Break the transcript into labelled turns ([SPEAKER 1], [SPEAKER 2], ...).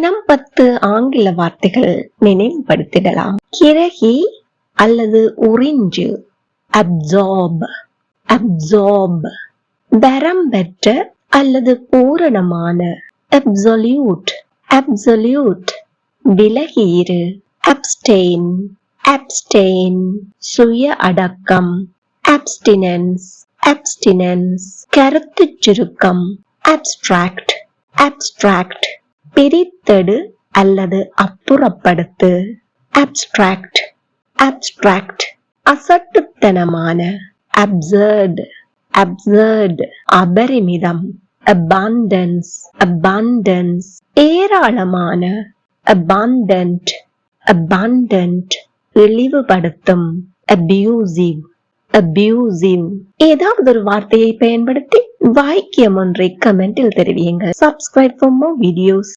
[SPEAKER 1] தினம் 10 ஆங்கில வார்த்தைகள் நினைவுபடுத்திடலாம். கிரகி அல்லது உறிஞ்சு, அப்சார்ப், அப்சார்ப். தரம் பெற்ற அல்லது பூரணமான, அப்சல்யூட், அப்சல்யூட். விலகியிரு, அப்ஸ்டெயின், அப்ஸ்டெயின். சுய அடக்கம், அப்ஸ்டினன்ஸ், அப்ஸ்டினன்ஸ். கருத்துச் சுருக்கம், அப்ஸ்ட்ராக்ட், அப்ஸ்ட்ராக்ட். பிரித்தெடு அல்லது அப்புறப்படுத்து, அப்ஸ்ட்ராக்ட், அப்ஸ்ட்ராக்ட். அசட்டுத்தனமான, அப்சர்ட், அப்சர்ட். அபரிமிதம், abundance, abundance. ஏராளமான, abundant, abundant. இழிவுபடுத்தும், abusive, abusive. ஏதாவது ஒரு வார்த்தையை பயன்படுத்தி வாக்கியம் ஒன்றை கமெண்டில் தெரிவியுங்கள். Subscribe for more videos.